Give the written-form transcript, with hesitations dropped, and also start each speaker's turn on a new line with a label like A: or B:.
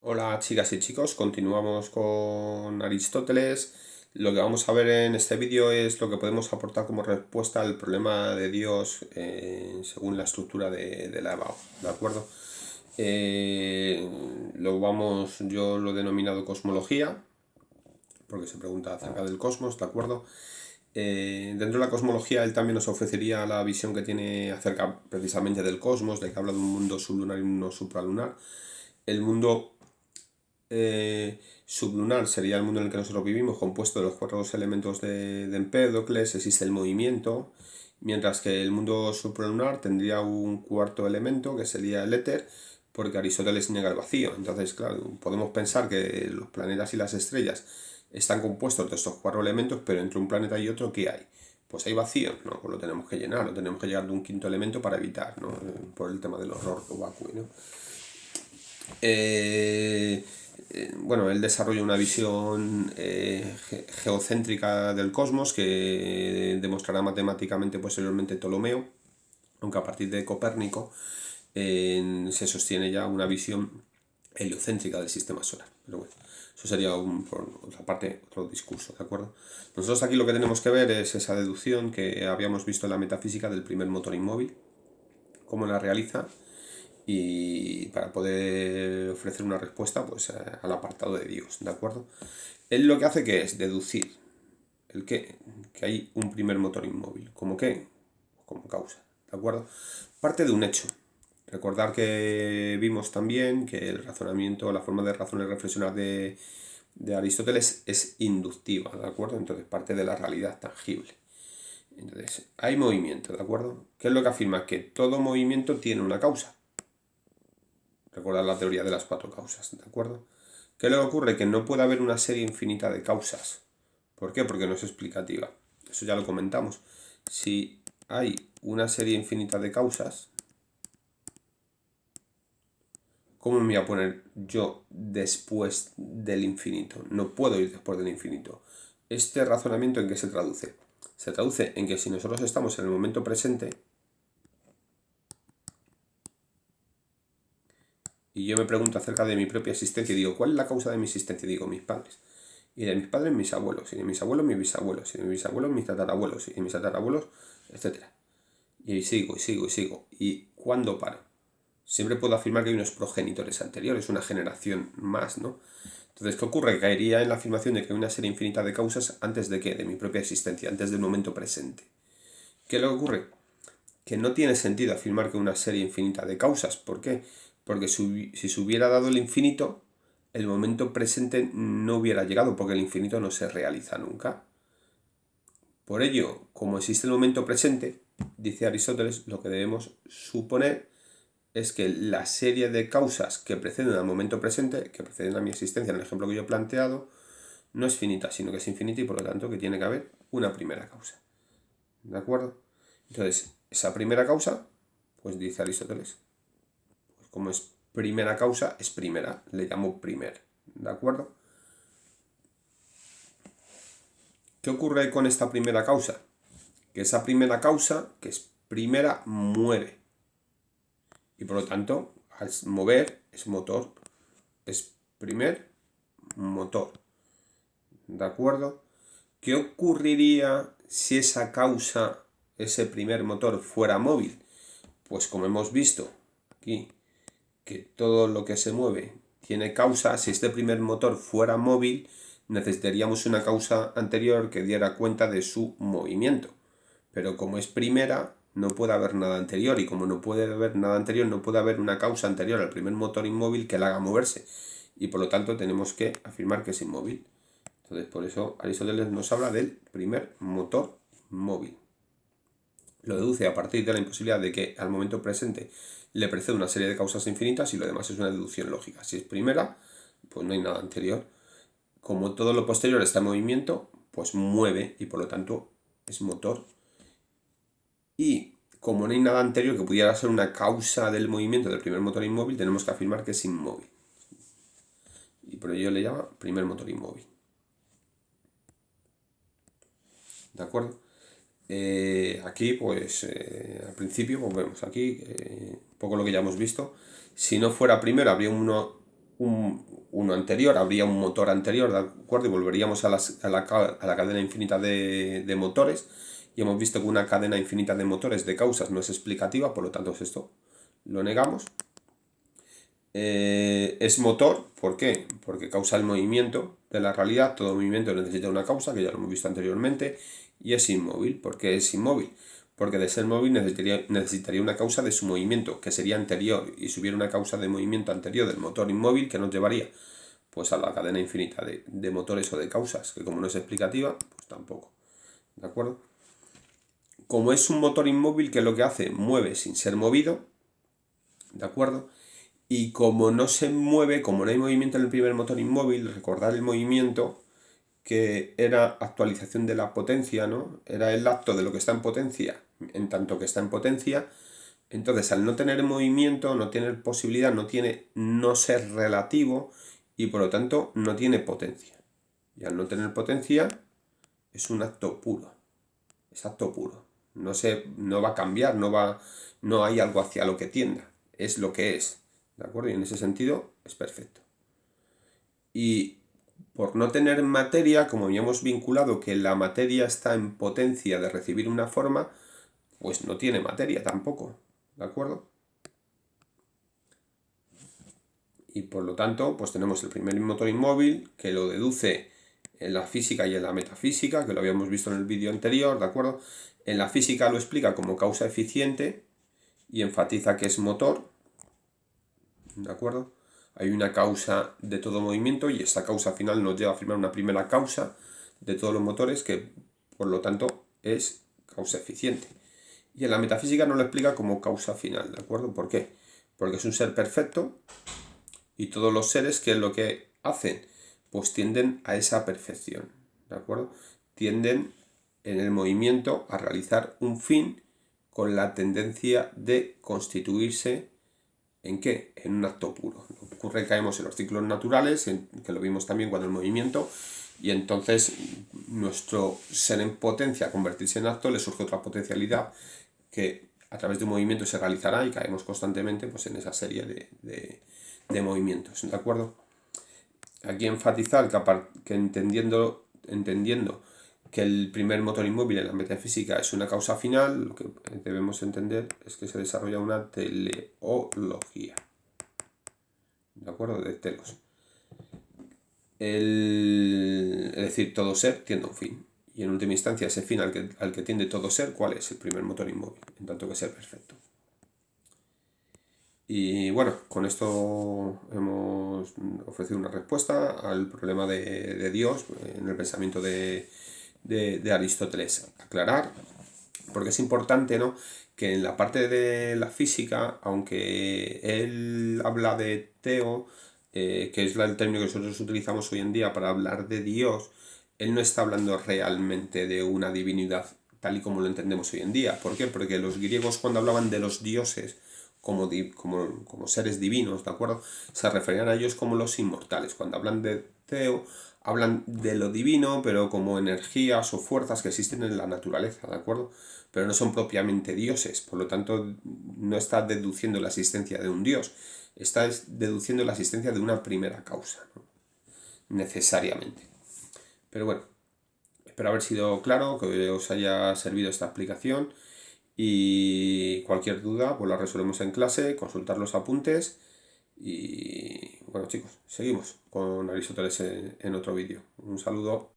A: Hola chicas y chicos, continuamos con Aristóteles. Lo que vamos a ver en este vídeo es lo que podemos aportar como respuesta al problema de Dios según la estructura de la EBAU, ¿de acuerdo? Yo lo he denominado cosmología, porque se pregunta acerca del cosmos, ¿de acuerdo? Dentro de la cosmología él también nos ofrecería la visión que tiene acerca precisamente del cosmos, de que habla de un mundo sublunar y un mundo supralunar. El mundo sublunar sería el mundo en el que nosotros vivimos, compuesto de los cuatro elementos de Empédocles, existe el movimiento, mientras que el mundo supralunar tendría un cuarto elemento que sería el éter, porque Aristóteles niega el vacío. Entonces, claro, podemos pensar que los planetas y las estrellas están compuestos de estos cuatro elementos, pero entre un planeta y otro, ¿qué hay? Pues hay vacío, ¿no? Pues lo tenemos que llenar, lo tenemos que llegar de un quinto elemento para evitar, ¿no? Por el tema del horror vacui, ¿no? Bueno, él desarrolla una visión geocéntrica del cosmos que demostrará matemáticamente posteriormente Ptolomeo, aunque a partir de Copérnico se sostiene ya una visión heliocéntrica del sistema solar. Pero bueno, eso sería por otra parte, otro discurso, ¿de acuerdo? Nosotros aquí lo que tenemos que ver es esa deducción que habíamos visto en la metafísica del primer motor inmóvil, cómo la realiza y para poder ofrecer una respuesta pues al apartado de Dios, ¿de acuerdo? Él lo que hace que es deducir el que hay un primer motor inmóvil, ¿como qué? Como causa, ¿de acuerdo? Parte de un hecho. Recordar que vimos también que el razonamiento, la forma de razonar y reflexionar de Aristóteles es inductiva, ¿de acuerdo? Entonces parte de la realidad tangible. Entonces, hay movimiento, ¿de acuerdo? ¿Qué es lo que afirma? Que todo movimiento tiene una causa. Recordad la teoría de las cuatro causas, ¿de acuerdo? ¿Qué le ocurre? Que no puede haber una serie infinita de causas. ¿Por qué? Porque no es explicativa. Eso ya lo comentamos. Si hay una serie infinita de causas, ¿cómo me voy a poner yo después del infinito? No puedo ir después del infinito. ¿Este razonamiento en qué se traduce? Se traduce en que si nosotros estamos en el momento presente, y yo me pregunto acerca de mi propia existencia y digo, ¿cuál es la causa de mi existencia? Y digo, mis padres. Y de mis padres, mis abuelos. Y de mis abuelos, mis bisabuelos. Y de mis bisabuelos, mis tatarabuelos. Y de mis tatarabuelos, etcétera. Y sigo, y sigo, y sigo. ¿Y cuándo paro? Siempre puedo afirmar que hay unos progenitores anteriores, una generación más, ¿no? Entonces, ¿qué ocurre? Caería en la afirmación de que hay una serie infinita de causas antes de qué? De mi propia existencia, antes del momento presente. ¿Qué le ocurre? Que no tiene sentido afirmar que una serie infinita de causas. ¿Por qué? Porque si se hubiera dado el infinito, el momento presente no hubiera llegado, porque el infinito no se realiza nunca. Por ello, como existe el momento presente, dice Aristóteles, lo que debemos suponer es que la serie de causas que preceden al momento presente, que preceden a mi existencia en el ejemplo que yo he planteado, no es finita, sino que es infinita y por lo tanto que tiene que haber una primera causa. ¿De acuerdo? Entonces, esa primera causa, pues dice Aristóteles, pues como es primera causa, es primera, le llamo primer. ¿De acuerdo? ¿Qué ocurre con esta primera causa? Que esa primera causa, que es primera, muere. Y por lo tanto, al mover es motor, es primer motor. ¿De acuerdo? ¿Qué ocurriría si esa causa, ese primer motor, fuera móvil? Pues como hemos visto aquí, que todo lo que se mueve tiene causa, si este primer motor fuera móvil, necesitaríamos una causa anterior que diera cuenta de su movimiento. Pero como es primera, no puede haber nada anterior, y como no puede haber nada anterior, no puede haber una causa anterior al primer motor inmóvil que la haga moverse. Y por lo tanto tenemos que afirmar que es inmóvil. Entonces por eso Aristóteles nos habla del primer motor móvil. Lo deduce a partir de la imposibilidad de que al momento presente le precede una serie de causas infinitas y lo demás es una deducción lógica. Si es primera, pues no hay nada anterior. Como todo lo posterior está en movimiento, pues mueve y por lo tanto es motor. Y como no hay nada anterior que pudiera ser una causa del movimiento del primer motor inmóvil, tenemos que afirmar que es inmóvil. Y por ello le llama primer motor inmóvil. ¿De acuerdo? Aquí, pues, al principio, pues vemos aquí un poco lo que ya hemos visto. Si no fuera primero, habría uno anterior, habría un motor anterior, ¿de acuerdo? Y volveríamos a la cadena infinita de motores. Y hemos visto que una cadena infinita de motores, de causas, no es explicativa, por lo tanto esto lo negamos. Es motor, ¿por qué? Porque causa el movimiento de la realidad, todo movimiento necesita una causa, que ya lo hemos visto anteriormente, y es inmóvil. ¿Por qué es inmóvil? Porque de ser móvil necesitaría una causa de su movimiento, que sería anterior, y si hubiera una causa de movimiento anterior del motor inmóvil, que nos llevaría pues a la cadena infinita de motores o de causas, que como no es explicativa, pues tampoco. ¿De acuerdo? Como es un motor inmóvil, que lo que hace, mueve sin ser movido, ¿de acuerdo? Y como no se mueve, como no hay movimiento en el primer motor inmóvil, recordar el movimiento que era actualización de la potencia, ¿no? Era el acto de lo que está en potencia, en tanto que está en potencia. Entonces, al no tener movimiento, no tener posibilidad, no ser relativo y por lo tanto no tiene potencia. Y al no tener potencia, es un acto puro. Es acto puro. No va a cambiar, no hay algo hacia lo que tienda. Es lo que es. ¿De acuerdo? Y en ese sentido es perfecto. Y por no tener materia, como habíamos vinculado que la materia está en potencia de recibir una forma, pues no tiene materia tampoco. ¿De acuerdo? Y por lo tanto, pues tenemos el primer motor inmóvil, que lo deduce en la física y en la metafísica, que lo habíamos visto en el vídeo anterior, ¿de acuerdo? En la física lo explica como causa eficiente y enfatiza que es motor, ¿de acuerdo? Hay una causa de todo movimiento y esa causa final nos lleva a afirmar una primera causa de todos los motores que, por lo tanto, es causa eficiente. Y en la metafísica nos lo explica como causa final, ¿de acuerdo? ¿Por qué? Porque es un ser perfecto y todos los seres, ¿qué es lo que hacen? Pues tienden a esa perfección, ¿de acuerdo? Tienden en el movimiento a realizar un fin con la tendencia de constituirse ¿en qué? En un acto puro. Ocurre que caemos en los ciclos naturales, que lo vimos también cuando el movimiento, y entonces nuestro ser en potencia, convertirse en acto, le surge otra potencialidad que a través de un movimiento se realizará y caemos constantemente pues, en esa serie de movimientos. ¿De acuerdo? Aquí enfatizar que entendiendo que el primer motor inmóvil en la metafísica es una causa final, lo que debemos entender es que se desarrolla una teleología. ¿De acuerdo? De telos. Es decir, todo ser tiende a un fin. Y en última instancia, ese fin al que tiende todo ser, ¿cuál es? El primer motor inmóvil, en tanto que ser perfecto. Y bueno, con esto hemos ofrecido una respuesta al problema de Dios en el pensamiento de Aristóteles. Aclarar, porque es importante, ¿no?, que en la parte de la física, aunque él habla de teo, que es el término que nosotros utilizamos hoy en día para hablar de Dios, él no está hablando realmente de una divinidad tal y como lo entendemos hoy en día. ¿Por qué? Porque los griegos, cuando hablaban de los dioses como seres divinos, ¿de acuerdo?, se referían a ellos como los inmortales. Cuando hablan de teo, hablan de lo divino, pero como energías o fuerzas que existen en la naturaleza, ¿de acuerdo? Pero no son propiamente dioses, por lo tanto no está deduciendo la existencia de un dios, está deduciendo la existencia de una primera causa, ¿no?, necesariamente. Pero bueno, espero haber sido claro, que os haya servido esta explicación y cualquier duda pues la resolvemos en clase, consultar los apuntes y bueno chicos, seguimos con Aristóteles en otro vídeo. Un saludo.